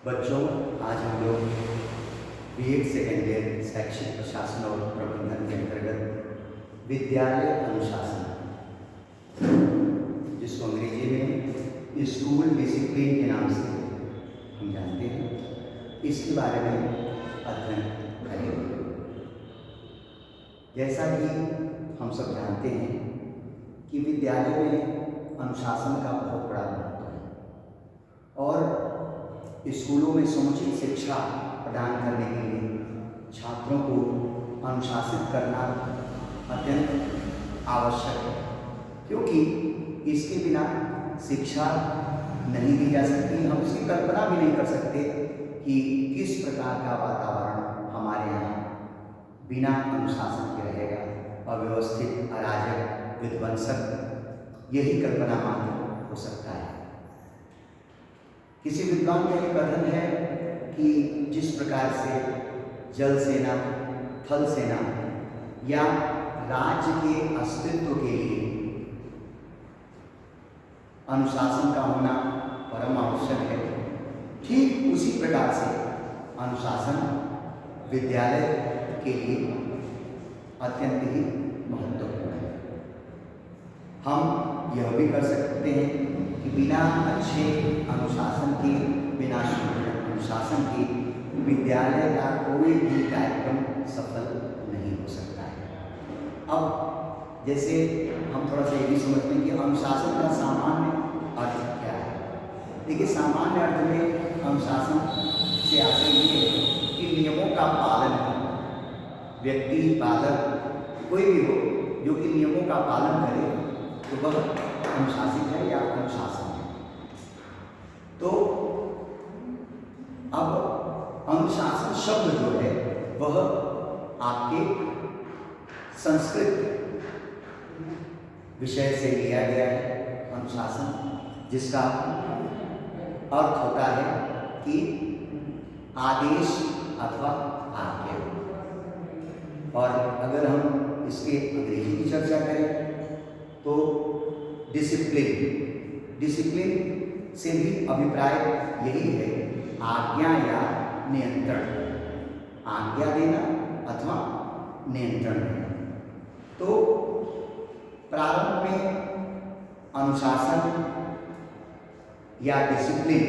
बच्चों, आज हम लोग B.Ed सेकेंड ईयर शैक्षिक प्रशासन और प्रबंधन के अंतर्गत विद्यालय अनुशासन, जिसको अंग्रेजी में स्कूल डिसिप्लिन के नाम से हम जानते हैं, इसके बारे में अध्ययन करेंगे। जैसा कि हम सब जानते हैं कि विद्यालय में अनुशासन का बहुत बड़ा महत्व है और स्कूलों में समुचित शिक्षा प्रदान करने के लिए छात्रों को अनुशासित करना अत्यंत आवश्यक है, क्योंकि इसके बिना शिक्षा नहीं दी जा सकती। हम इसकी कल्पना भी नहीं कर सकते कि किस प्रकार का वातावरण हमारे यहाँ बिना अनुशासन के रहेगा। अव्यवस्थित, अराजक, विध्वंसक, यही कल्पना मात्र हो सकता है। किसी विद्वान का यह कथन है कि जिस प्रकार से जल सेना, थल सेना या राज्य के अस्तित्व के लिए अनुशासन का होना परम आवश्यक है, ठीक उसी प्रकार से अनुशासन विद्यालय के लिए अत्यंत ही महत्वपूर्ण है। हम यह भी कर सकते हैं कि बिना अच्छे अनुशासन के, बिना अनुशासन के विद्यालय का कोई भी कार्यक्रम सफल नहीं हो सकता है। अब जैसे हम थोड़ा सा ये भी समझते हैं कि अनुशासन का सामान्य अर्थ क्या है। देखिए, सामान्य अर्थ में अनुशासन से आशय ये है कि नियमों का पालन करना। व्यक्ति, बालक, कोई भी हो जो कि नियमों का पालन करे तो वह अनुशासित है या अनुशासन है। तो अब अनुशासन शब्द जो है वह आपके संस्कृत विषय से लिया गया है। अनुशासन जिसका अर्थ होता है कि आदेश अथवा आज्ञा। और अगर हम इसके अंग्रेजी की चर्चा करें तो डिसिप्लिन से भी अभिप्राय यही है, आज्ञा या नियंत्रण, आज्ञा देना अथवा नियंत्रण देना। तो प्रारंभ में अनुशासन या डिसिप्लिन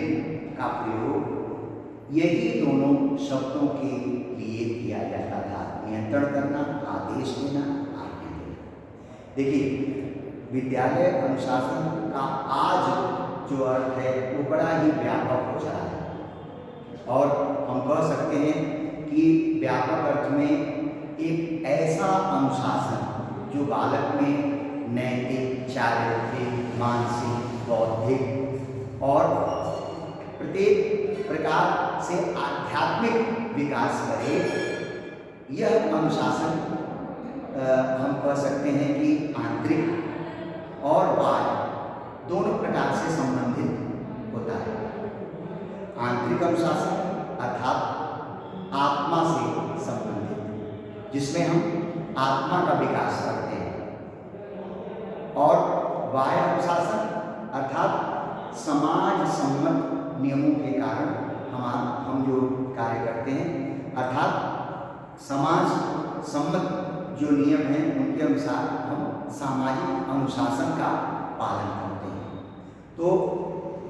का प्रयोग यही दोनों शब्दों के लिए किया जाता था, नियंत्रण करना, आदेश देना, आज्ञा देना। देखिए, विद्यालय अनुशासन का आज जो अर्थ है वो बड़ा ही व्यापक हो चला है और हम कह सकते हैं कि व्यापक अर्थ में एक ऐसा अनुशासन जो बालक में नैतिक, चारित्रिक, मानसिक, बौद्धिक और प्रत्येक प्रकार से आध्यात्मिक विकास करे, यह अनुशासन हम कह सकते हैं कि आंतरिक और बाह्य दोनों प्रकार से संबंधित होता है। आंतरिक अनुशासन अर्थात आत्मा से संबंधित, जिसमें हम आत्मा का विकास करते हैं, और बाह्य अनुशासन अर्थात समाज सम्मत नियमों के कारण हम जो कार्य करते हैं, अर्थात समाज सम्मत जो नियम हैं उनके अनुसार हम सामाजिक अनुशासन का पालन करते हैं। तो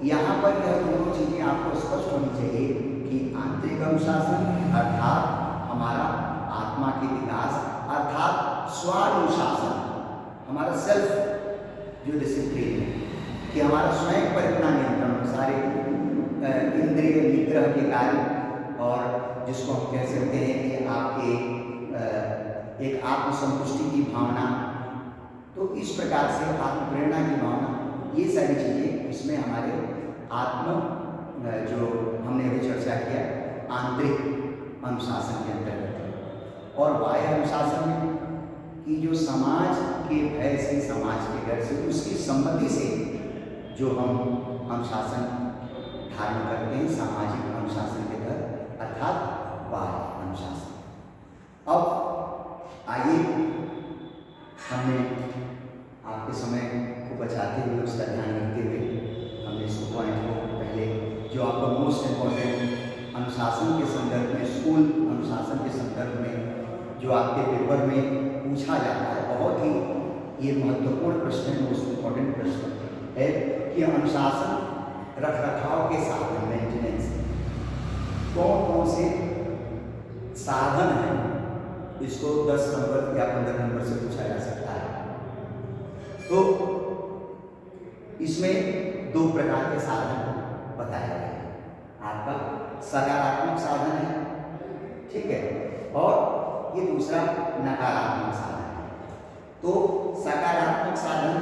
यहाँ पर यह दोनों चीज़ें आपको स्पष्ट होनी चाहिए कि आंतरिक अनुशासन अर्थात हमारा आत्मा के विकास, अर्थात स्वानुशासन, हमारा सेल्फ जो डिसिप्लिन है कि हमारा स्वयं पर इतना नियंत्रण, सारे इंद्रिय निग्रह के कार्य, और जिसको हम कह सकते हैं कि आपके एक आत्मसंतुष्टि की भावना, तो इस प्रकार से आत्मप्रेरणा की भावना, ये सारी चीज़ें इसमें हमारे आत्म जो हमने अभी चर्चा किया आंतरिक अनुशासन के अंतर्गत। और बाह्य अनुशासन में कि जो समाज के भय से, समाज के डर से, उसकी सम्मति से जो हम अनुशासन धारण करते हैं सामाजिक अनुशासन के तहत, अर्थात बाह्य अनुशासन। अब आइए हमने आपके समय को बचाते हुए, उसका ध्यान रखते हुए, हमने इसको पॉइंट को पहले जो आपका मोस्ट इम्पोर्टेंट अनुशासन के संदर्भ में, स्कूल अनुशासन के संदर्भ में जो आपके पेपर में पूछा जाता है, बहुत ही ये महत्वपूर्ण प्रश्न है, मोस्ट इम्पॉर्टेंट प्रश्न है कि अनुशासन रख रखाव के साधन, मेंटेनेंस, कौन कौन से साधन हैं, इसको 10 नंबर या 15 नंबर से पूछा जा सकता है। तो इसमें 2 प्रकार के साधन बताए गए हैं। आपका सकारात्मक साधन है, ठीक है, और ये दूसरा नकारात्मक साधन है। तो सकारात्मक साधन,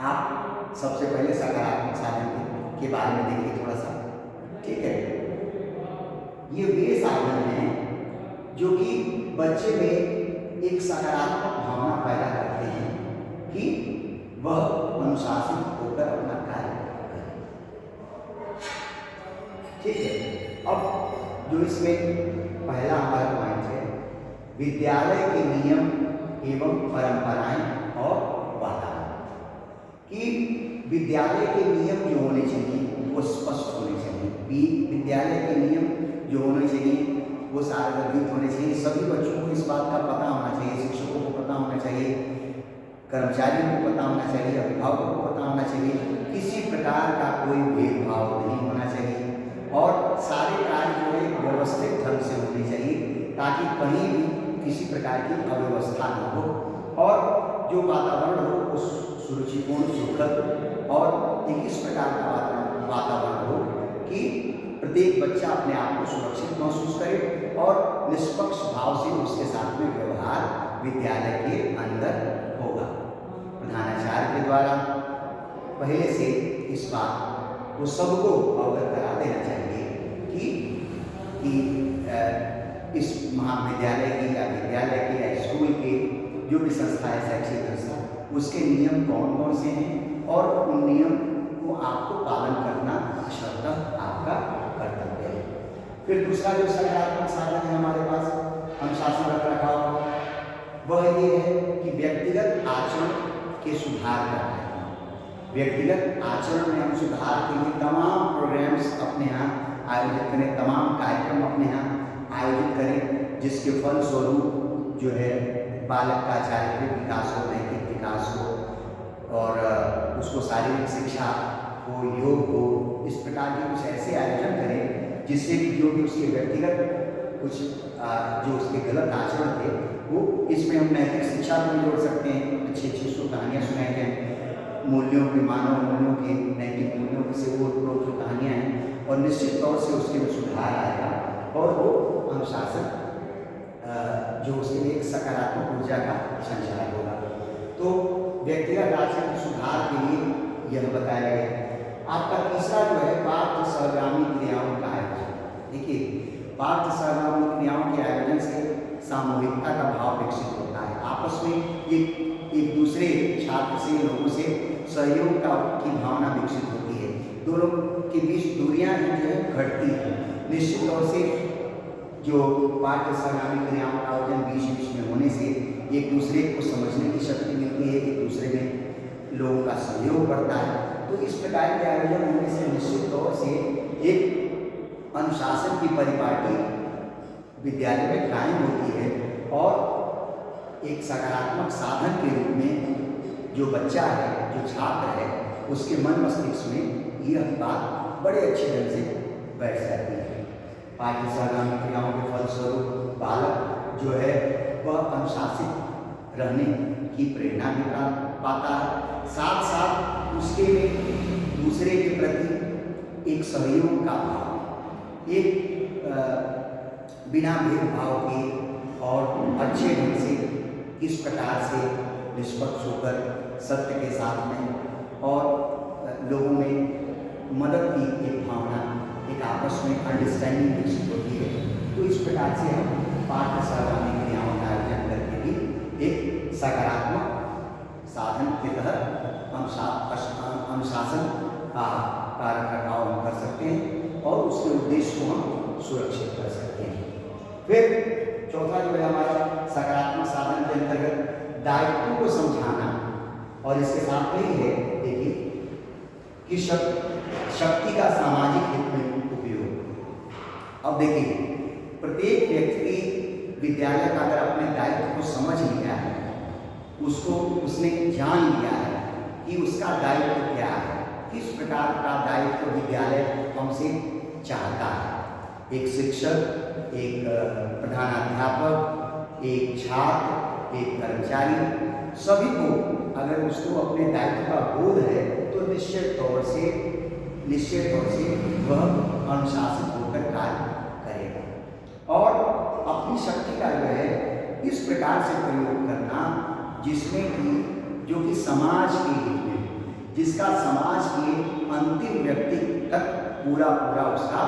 आप सबसे पहले सकारात्मक साधन के बारे में देखिए थोड़ा सा, ठीक है। ये वे साधन हैं जो कि बच्चे में एक सकारात्मक भावना पैदा करते हैं कि वह अनुशासित होकर अपना कार्य करें, ठीक है। अब जो इसमें पहला हमारा पॉइंट है, विद्यालय के नियम एवं परंपराएं और वातावरण, कि विद्यालय के नियम जो होने चाहिए वो स्पष्ट होने चाहिए। विद्यालय के नियम जो होने चाहिए वो सार्वजनिक होने चाहिए। सभी बच्चों को इस बात का पता होना चाहिए, शिक्षकों को पता होना चाहिए, कर्मचारियों को पता होना चाहिए, अभिभावकों को पता होना चाहिए। किसी प्रकार का कोई भेदभाव नहीं होना चाहिए और सारे कार्य जो है व्यवस्थित ढंग से होने चाहिए, ताकि कहीं भी किसी प्रकार की अव्यवस्था न हो और जो वातावरण हो वो सुरुचिपूर्ण, सुखद और एक इस प्रकार का वातावरण हो कि प्रत्येक बच्चा अपने आप को सुरक्षित महसूस करे और निष्पक्ष भाव से उसके साथ में व्यवहार विद्यालय के अंदर होगा। प्रधानाचार्य के द्वारा पहले से इस बात को सबको अवगत करा देना चाहिए कि इस महाविद्यालय की या विद्यालय के या स्कूल के जो भी संस्था है, शैक्षिक संस्था, उसके नियम कौन कौन से हैं और उन नियम को आपको पालन करना शर्तः आपका कर्तव्य है। फिर दूसरा जो सकारात्मक साधन है हमारे पास अनुशासन रख रखाव का, वह ये है कि व्यक्तिगत आचरण के सुधार करना है। व्यक्तिगत आचरण में हम सुधार के लिए तमाम प्रोग्राम्स अपने यहाँ आयोजित करें, तमाम कार्यक्रम अपने यहाँ आयोजित करें, जिसके फलस्वरूप जो है बालक का चारित्रिक विकास हो, नैतिक विकास हो और उसको शारीरिक शिक्षा हो, योग हो, इस प्रकार के कुछ ऐसे आयोजन करें जिससे कि जो भी उसके व्यक्तिगत कुछ जो उसके गलत आचरण थे वो, इसमें हम नैतिक शिक्षा को जोड़ सकते हैं। अच्छी अच्छी उसको कहानियाँ सुनाई जाएँ, मूल्यों के, मानव मूल्यों के, नैतिक मूल्यों से वो जो कहानियाँ हैं, और निश्चित तौर से उसके में सुधार आएगा और वो अनुशासन जो उसके लिए एक सकारात्मक ऊर्जा का संचार होगा। तो व्यक्तिगत आचरण के सुधार के लिए यह बताया गया। आपका तीसरा जो है पाठ्य सहगामी क्रियाओं का आयोजन। देखिए, पाठ्य सहगामी क्रियाओं के आयोजन से सामूहिकता का भाव विकसित होता है। आपस में एक दूसरे छात्र से, लोगों से सहयोग की भावना विकसित होती है। दोनों के बीच दूरियां जो है घटती हैं। निश्चित तौर से जो पाठ्य सहगामी क्रियाओं का आयोजन बीच में होने से एक दूसरे को समझने की शक्ति मिलती है, एक दूसरे में लोगों का सहयोग बढ़ता है। तो इस प्रकार के आयोजन होने से निश्चित तौर से एक अनुशासन की परिपाटी विद्यालय में कायम होती है और एक सकारात्मक साधन के रूप में जो बच्चा है, जो छात्र है, उसके मन मस्तिष्क में यह बात बड़े अच्छे ढंग से बैठ जाती है। पाठ्य सहगामी क्रियाओं के फलस्वरूप बालक जो है वह अनुशासित रहने की प्रेरणा भी पाता है। साथ साथ उसके में दूसरे के प्रति एक सहयोग का भाव, एक बिना भेदभाव के और अच्छे ढंग से किस प्रकार से निष्पक्ष होकर सत्य के साथ में और लोगों में मदद की एक भावना, एक आपस में अंडरस्टैंडिंग विकसित होती है। तो इस प्रकार से हम पाठ्य सहगामी क्रियाओं का आयोजन करके भी एक सकारात्मक साधन के तहत अनुशासन का रखरखाव हम कर सकते हैं और उसके उद्देश्य को हम सुरक्षित कर सकते हैं। फिर चौथा जो है हमारा सकारात्मक साधन के अंतर्गत दायित्व को समझाना, और इसके साथ में ही है देखिए कि शक्ति का सामाजिक हित में उपयोग। अब देखिए, प्रत्येक व्यक्ति विद्यालय का अगर अपने दायित्व को समझ लिया है, उसने जान लिया है कि उसका दायित्व क्या है, किस प्रकार का दायित्व विद्यालय हमसे चाहता है। एक शिक्षक, एक प्रधानाध्यापक, एक छात्र, एक कर्मचारी, सभी को अगर उसको अपने दायित्व का बोध है तो निश्चित तौर से वह अनुशासित होकर कार्य करेगा और अपनी शक्ति का जो है इस प्रकार से प्रयोग करना जिसमें कि जो कि समाज के हित में, जिसका समाज के अंतिम व्यक्ति तक पूरा उसका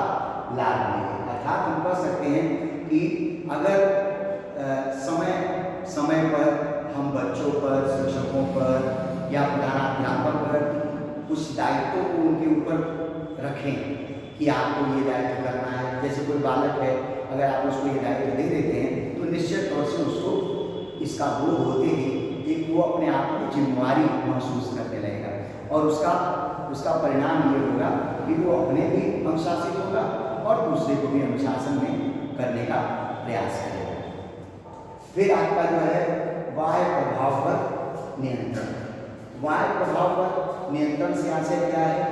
लाभ मिले। अर्थात हम कह सकते हैं कि अगर समय पर हम बच्चों पर, शिक्षकों पर या प्रधानाध्यापक पर उस दायित्व को उनके ऊपर रखें कि आपको ये दायित्व करना है। जैसे कोई बालक है, अगर आप उसको ये दायित्व दे देते हैं तो निश्चित तौर से उसको इसका बोध होते ही एक वो अपने आप को जिम्मेवारी महसूस करने लगेगा और उसका परिणाम ये होगा कि वो अपने भी अनुशासित होगा और दूसरे को भी अनुशासन में करने का प्रयास करेगा। फिर आपका जो है बाह्य प्रभाव पर नियंत्रण। बाह्य प्रभाव पर नियंत्रण से आशय क्या है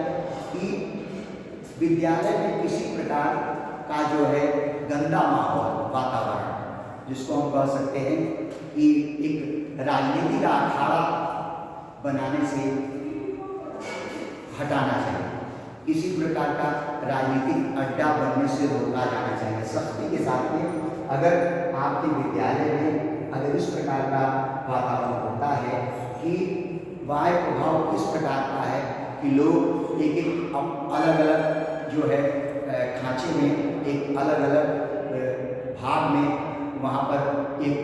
कि विद्यालय में किसी प्रकार का जो है गंदा माहौल, वातावरण, जिसको हम कह सकते हैं कि एक राजनीति का अखाड़ा बनाने से हटाना चाहिए। किसी प्रकार का राजनीतिक अड्डा बनने से रोका जाना चाहिए। सख्ती के साथ में अगर आपके विद्यालय में अगर इस प्रकार का वातावरण होता है कि बाह्य प्रभाव इस प्रकार का है कि लोग एक अलग अलग जो है खांचे में, एक अलग अलग भाग में वहाँ पर एक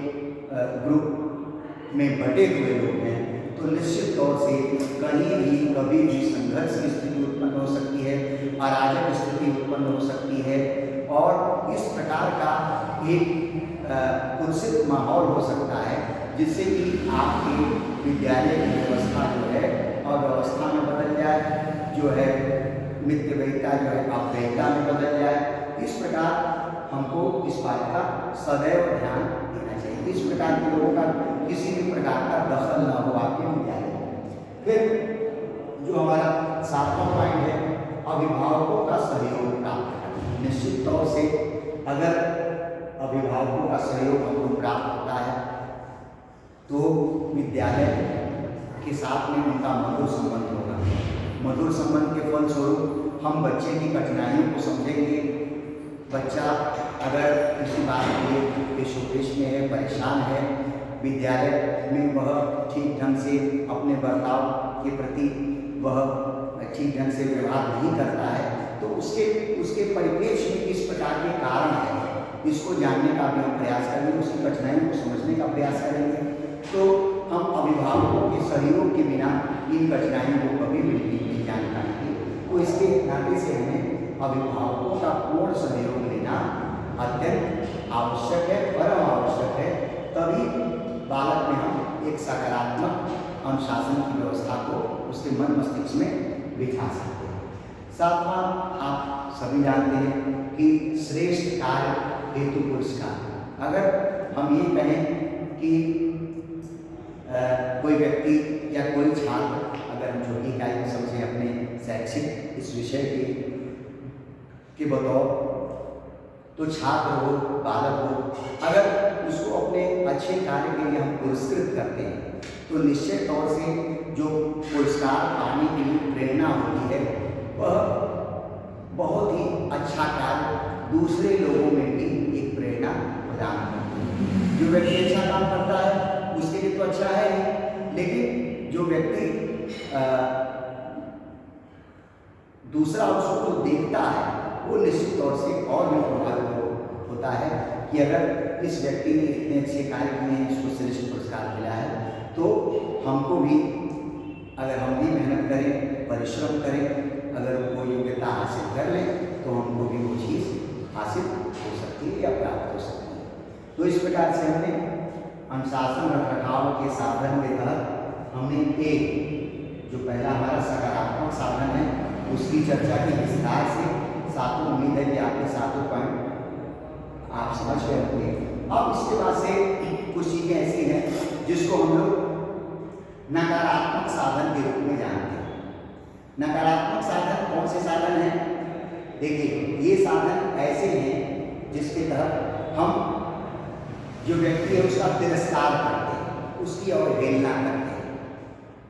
ग्रुप में बटे हुए लोग हैं, तो निश्चित तौर से कहीं भी कभी भी संघर्ष की स्थिति उत्पन्न हो सकती है, अराजक स्थिति उत्पन्न हो सकती है और इस प्रकार का एक कुत्सित माहौल हो सकता है जिससे कि आपके विद्यालय की व्यवस्था जो है अव्यवस्था में बदल जाए, जो है मितव्ययिता जो है अव्ययिता में बदल जाए। इस प्रकार हमको इस बात का सदैव ध्यान देना चाहिए। इस प्रकार के लोगों का किसी भी प्रकार का दखल न हो आपके विद्यालय में। फिर जो हमारा 7वां पॉइंट है, अभिभावकों का सहयोग प्राप्त करना। निश्चित तौर से अगर अभिभावकों का सहयोग हमको प्राप्त होता है तो विद्यालय के साथ में उनका मधुर संबंध होगा। मधुर संबंध के फलस्वरूप हम बच्चे की कठिनाइयों को समझेंगे। बच्चा अगर किसी बात के पेशोपेश में है, परेशान है, विद्यालय में वह ठीक ढंग से अपने बर्ताव के प्रति वह ठीक ढंग से व्यवहार नहीं करता है, तो उसके परिप्रेक्ष्य में किस प्रकार के कारण है, इसको जानने का भी हम प्रयास करेंगे, उसकी कठिनाइयों को समझने का प्रयास करेंगे। तो हम अभिभावकों के सहयोग के बिना इन कठिनाइयों को कभी भी नहीं जान पाएंगे। तो इसके नाते से हमें अभिभावकों का पूर्ण सहयोग लेना अत्यंत आवश्यक है, परम आवश्यक है। तभी बालक में हम एक सकारात्मक अनुशासन की व्यवस्था को उसके मन मस्तिष्क में बिठा सकते हैं। 7वां, आप सभी जानते हैं कि श्रेष्ठ कार्य हेतु पुरस्कार। अगर हम ये कहें कि कोई व्यक्ति या कोई छात्र, अगर हम छोटी इकाई में समझें अपने शैक्षिक इस विषय के बतौर, तो छात्र हो, बालक हो, अगर उसको अपने अच्छे कार्य के लिए हम पुरस्कृत करते हैं तो निश्चित तौर से जो पुरस्कार पाने के लिए प्रेरणा होती है वह बहुत ही अच्छा कार्य दूसरे लोगों में भी एक प्रेरणा प्रदान करती है। जो व्यक्ति अच्छा काम करता है उसके लिए तो अच्छा है, लेकिन जो व्यक्ति दूसरा उसको देखता है वो निश्चित तौर से और भी प्रभावित होता है कि अगर इस व्यक्ति ने इतने अच्छे कार्य किए हैं, इसको श्रेष्ठ पुरस्कार मिला है, तो हमको भी, अगर हम भी मेहनत करें, परिश्रम करें, अगर वो योग्यता हासिल कर लें तो हमको भी वो चीज़ हासिल हो सकती है या प्राप्त हो सकती है। तो इस प्रकार से हमने अनुशासन रखरखाव के साधन के तहत हमने एक जो पहला हमारा सकारात्मक साधन है उसकी चर्चा की विस्तार से। सातों, उम्मीद है कि आपके सातों पॉइंट आप समझ गए होंगे। अब इसके बाद से कुछ चीजें ऐसी हैं जिसको हम लोग नकारात्मक साधन के रूप में जानते हैं। नकारात्मक साधन कौन से साधन हैं? देखिए, ये साधन ऐसे हैं जिसके तहत हम जो व्यक्ति है उसका तिरस्कार करते हैं, उसकी अवहेलना करते हैं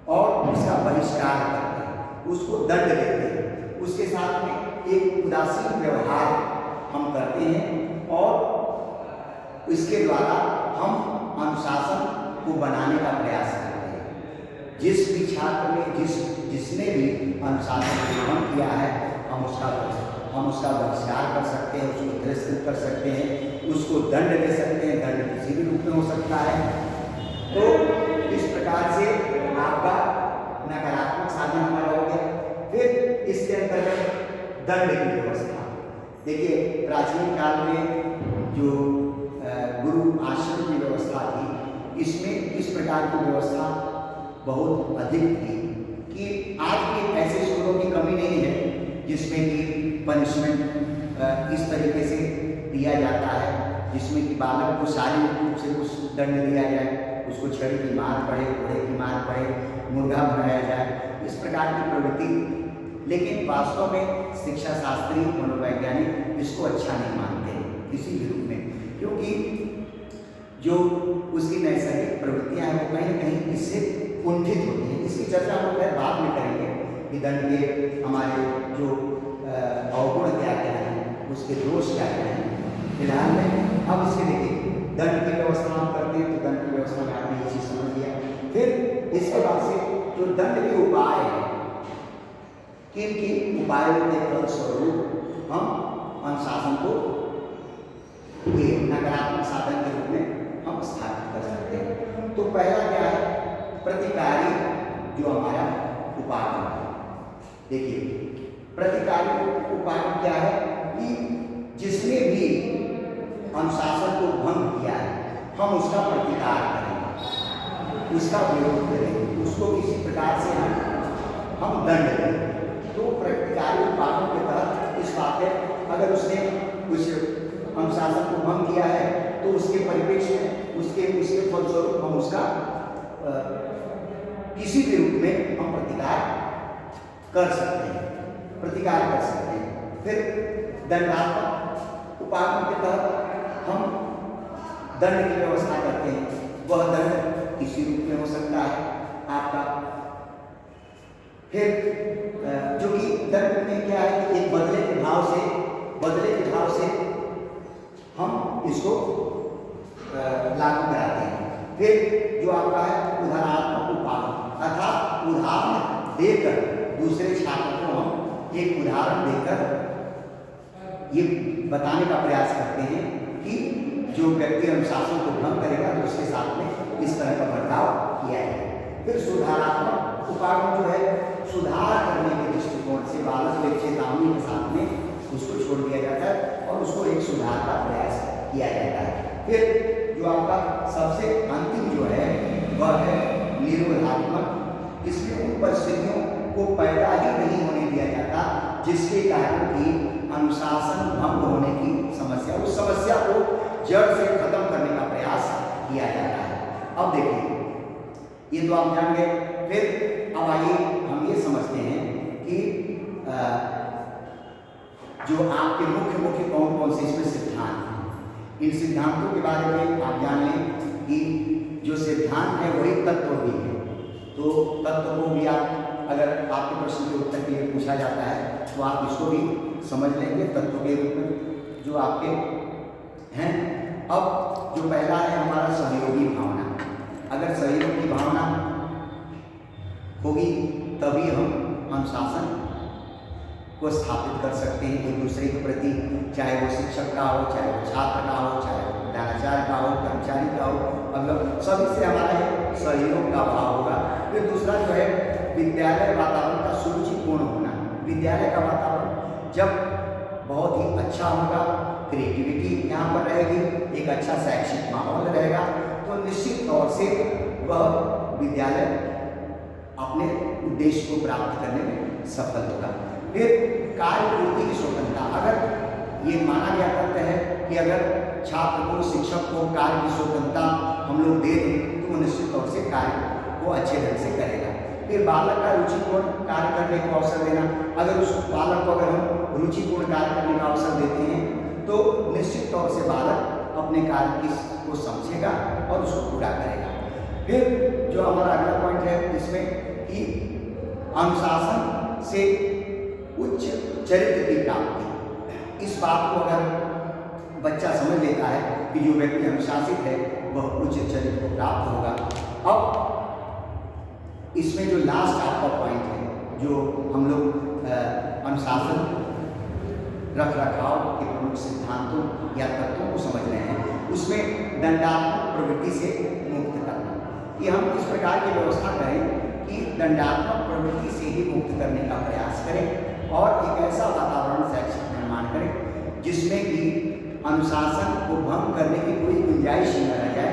और उसका बहिष्कार करते हैं, उसको दंड देते हैं, उसके साथ में एक उदासीन व्यवहार हम करते हैं और इसके द्वारा हम अनुशासन को बनाने का प्रयास करते हैं। जिस भी छात्र ने जिसने भी अनुशासन को भंग किया है, हम उसका बहिष्कार कर सकते हैं, उसको तिरस्कृत कर सकते हैं, उसको दंड दे सकते हैं। दंड किसी भी रूप में हो सकता है। तो इस प्रकार से आपका नकारात्मक साधन हमारा हो गया। फिर इसके अंतर्गत दंड की व्यवस्था। देखिए, प्राचीन काल में जो गुरु आश्रम की व्यवस्था थी, इसमें इस प्रकार की व्यवस्था बहुत अधिक थी कि आज भी ऐसे स्कूलों की कमी नहीं है जिसमें कि पनिशमेंट इस तरीके से दिया जाता है, जिसमें कि बालक को शारीरिक रूप से कुछ दंड दिया जाए, उसको छड़ी की मार पड़े, घोड़े की मार पड़े, मुर्गा बनाया जाए, इस प्रकार की प्रवृत्ति। लेकिन वास्तव में शिक्षा शास्त्री मनोवैज्ञानिक इसको अच्छा नहीं मानते किसी भी रूप में, क्योंकि जो उसकी नैसर्गिक प्रवृत्तियां हैं वो कहीं न कहीं इससे कुंठित होती हैं। इसकी चर्चा हम लोग बाद में करेंगे कि दंड के हमारे जो अवगुण क्या क्या हैं, उसके दोष क्या क्या हैं। फिलहाल में अब इसके देखिए, दंड की व्यवस्था हम करते हैं, तो दंड की व्यवस्था में आपने ये चीज समझ लिया। फिर इसके बाद से जो दंड के उपाय हैं, किन किन उपायों के फलस्वरूप हम अनुशासन को ये नकारात्मक साधन के रूप में हम स्थापित कर सकते हैं। तो पहला क्या है? प्रतिकारी जो हमारा उपागम। देखिए, प्रतिकारी उपागम क्या है कि जिसने भी अनुशासन को भंग किया है, हम उसका प्रतिकार करेंगे, उसका विरोध करेंगे, उसको किसी प्रकार से हम दंड देंगे। तो प्रतिकारी उपागम के तहत इस बात है, अगर उसने कुछ अनुशासन को भंग किया है तो उसके परिप्रेक्ष्य में उसके फलस्वरूप हम उसका किसी भी रूप में हम प्रतिकार कर सकते हैं, प्रतिकार कर सकते हैं। फिर दंडात्मक उपागम के तहत हम दंड की व्यवस्था करते हैं। वह दंड किसी रूप में हो सकता है आपका। फिर जो कि दंड में क्या है कि एक बदले के भाव से हम इसको लागू कराते हैं। फिर जो आपका है उदाहरणात्मक उपागम, अर्थात उदाहरण देकर दूसरे छात्र को हम एक उदाहरण देकर ये बताने का प्रयास करते हैं कि जो व्यक्ति अनुशासन को भंग करेगा तो उसके साथ में इस तरह का बर्ताव किया जाए। फिर सुधारात्मक उपागम जो है, सुधार करने के दृष्टिकोण से बालक के चेतावनी के साथ में उसको छोड़ दिया जाता है और उसको एक सुधार का प्रयास किया जाता है। फिर जो आपका सबसे अंतिम जो है वह है निरोधात्मक। इसमें उन परिस्थितियों को पैदा ही नहीं होने दिया जाता जिसके कारण कि अनुशासन भंग होने की समस्या, उस समस्या को जड़ से खत्म करने का प्रयास किया जाता है। अब देखिए, ये तो आप जान गए। फिर अब आइए हम ये समझते हैं कि जो आपके मुख्य कौन कौन से इसमें सिद्धांत हैं। इन सिद्धांतों के बारे में आप जान लें कि जो सिद्धांत है वही तत्व भी है। तो तत्व को भी आप, अगर आपके प्रश्न के उत्तर के लिए पूछा जाता है तो आप इसको भी समझ लेंगे तत्व के रूप में जो आपके हैं। अब जो पहला है हमारा सहयोगी भावना। अगर सहयोग की भावना होगी तभी हम अनुशासन को स्थापित कर सकते हैं एक दूसरे के प्रति, चाहे वो शिक्षक का हो, चाहे वो छात्र का हो, चाहे वो प्रधानाचार्य का हो, कर्मचारी का हो, मतलब सभी से हमारा सहयोग का भाव होगा। फिर दूसरा जो है विद्यालय वातावरण का सुरुचिपूर्ण होना। विद्यालय का वातावरण जब बहुत ही अच्छा होगा, क्रिएटिविटी यहाँ पर रहेगी, एक अच्छा शैक्षिक माहौल रहेगा, तो निश्चित तौर से वह विद्यालय अपने उद्देश्य को प्राप्त करने में सफल होगा। फिर कार्य पूर्ति की स्वतंत्रता। अगर ये माना गया करता है कि कि अगर छात्र को, शिक्षक को कार्य की स्वतंत्रता हम लोग दे दें तो वो निश्चित तौर से कार्य को अच्छे ढंग से करेगा। फिर बालक का रुचिपूर्ण कार्य करने को अवसर देना, अगर उस बालक को अगर हम रुचिपूर्ण कार्य करने का अवसर देते हैं तो निश्चित तौर से बालक अपने कार्य की को समझेगा और उसको पूरा करेगा। फिर जो हमारा अगला पॉइंट है इसमें कि अनुशासन से उच्च चरित्र की प्राप्ति। इस बात को अगर बच्चा समझ लेता है कि जो व्यक्ति अनुशासित है वह उच्च चरित्र को प्राप्त होगा। अब इसमें जो लास्ट आपका पॉइंट है, जो हम लोग अनुशासन रख रखाव के प्रमुख सिद्धांतों या तत्वों को समझ रहे हैं, उसमें दंडात्मक प्रवृत्ति से मुक्त करना, कि हम इस प्रकार की व्यवस्था करें कि दंडात्मक प्रवृत्ति से ही मुक्त करने का प्रयास करें और एक ऐसा वातावरण शैक्षिक निर्माण करें जिसमें कि अनुशासन को भंग करने की कोई गुंजाइश ही न रह जाए